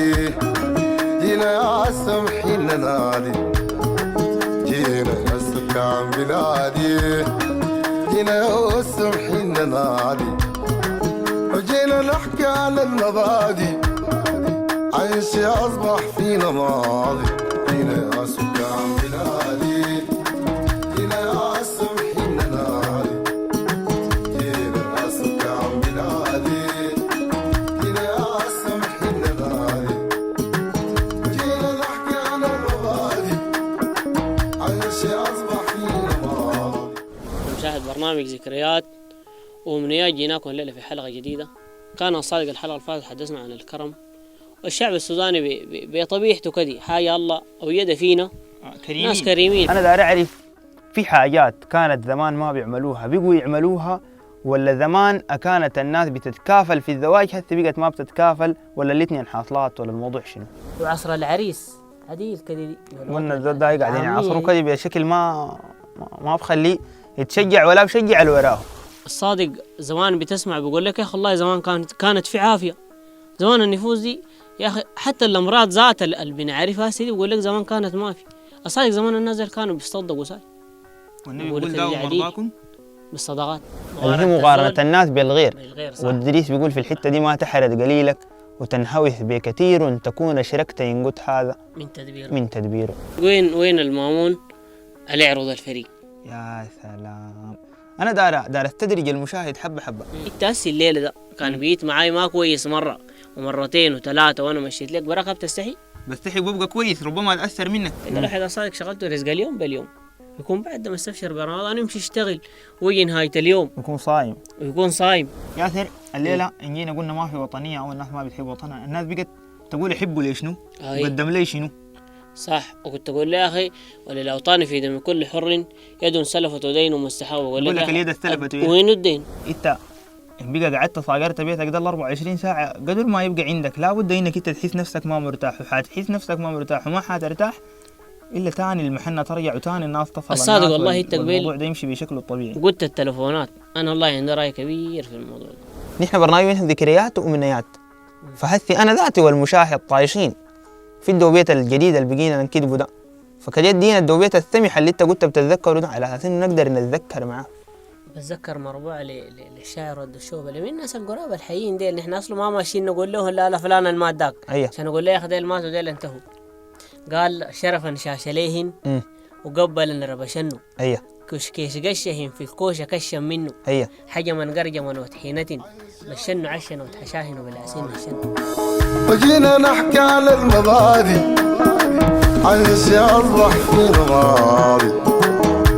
بلادي، جينا يا سمحين ننادي، جينا يا سكان بلادي، جينا يا سمحين ننادي، وجينا نحكي عن المبادئ، عن شي أصبح فينا ماضي. جينا يا سكان بلادي، جينا يا سمحين ننادي، جينا يا سكان بلادي، جينا يا سمحين ننادي، وجينا نحكي عن المبادئ، عن شي أصبح فينا ماضي. مشاهد برنامج ذكريات وأمنيات، جيناكم الليلة في حلقة جديدة. كان الصادق الحلقة اللي فاتت حدثنا عن الكرم، والشعب السوداني بطبيعته كده حاجة الله أوجد فينا كريمين. ناس كريمين. أنا داير أعرف في حاجات كانت زمان ما بيعملوها بيقوا يعملوها، ولا زمان كانت الناس بتتكافل في الزواج هسه بقت ما بتتكافل، ولا الاثنين حاصلات، ولا الموضوع شنو؟ وعصر العريس هديل كده قلنا الزول ده قاعدين يعصروا كده بشكل ما بخليه يتشجع ولا بشجع اللي وراه. الصادق زمان بتسمع بيقول لك يا أخي والله زمان كانت في عافية، زمان النفوس دي يا أخي حتى الأمراض ذات اللي بنعرفها سيدي بيقول لك زمان كانت ما في. الصادق زمان الناس كانوا بيصدقوا ساي، والنبي بيقول داووا مرضاكم بالصدقات. اللي هي مقارنة الناس بالغير. صح. والدريس بيقول في الحتة دي ما تحرد قليلك وتنهوث بكثير تكون أشركت ينقط هذا من تدبيره. وين المامون اللي يعرض الفريق؟ يا سلام. أنا دار استدرج المشاهد حبة حبة. انت هسي الليلة ده كان بيت معاي ما كويس مرة ومرتين وثلاثة وأنا مشيت لك بركة بتستحي؟ بستحي وببقى كويس، ربما أتأثر منك. إذا الواحد أصادق شغلته رزق اليوم باليوم، يكون بعد ما استبشر برمضان يمشي يشتغل ويجي نهاية اليوم ويكون صايم. ياسر الليلة إن جينا قلنا ما في وطنية أو الناس ما بتحب وطنها، الناس بقت تقول يحبوا لي شنو؟ وقدم لي شنو؟ صح. وكنت أقول له يا أخي وللأوطان في دم كل حر يد سلفت ودين مستحاب. بقول لك اليد استلفت وين الدين؟ أنت إن بقى قعدت صاغرت بيتك ده 24 ساعة قدر ما يبقى عندك لابد إنك أنت تحس نفسك ما مرتاح، وحتحس نفسك ما مرتاح وما حترتاح إلا تاني المحنة ترجع وتاني الناس تصل. الصادق والله التقبيل الموضوع ده يمشي بشكله الطبيعي. قلت التلفونات أنا والله عندي رأي كبير في الموضوع ده. نحن برنامج ذكريات وأمنيات، فهسي أنا ذاتي والمشاهد طايشين في الدوبيت الجديد اللي بقينا نكذبه ده، فكجد دينا الدوبيت السمح اللي أنت قلت بتتذكره ده على أساس إنه نقدر نتذكر معاه. بتذكر مربوع للشاعر والدشوبة اللي من الناس القراب الحيين ديل، نحن أصلا ما ماشيين نقول لهم لا فلان المات داك عشان نقول له يا أخي ديل ماتوا ديل انتهوا. قال شرفا شاشليهن وقبلا ربشنه كيش قشهن في الكوشة كشا منه حجما قرجما وطحينة بشنه عشن وتحشاهن بالعسين الشن. وجينا نحكي على المبادئ، عن شي أصبح فينا ماضي،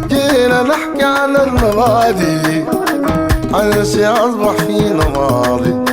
جينا نحكي على المبادئ، عن شي أصبح فينا ماضي.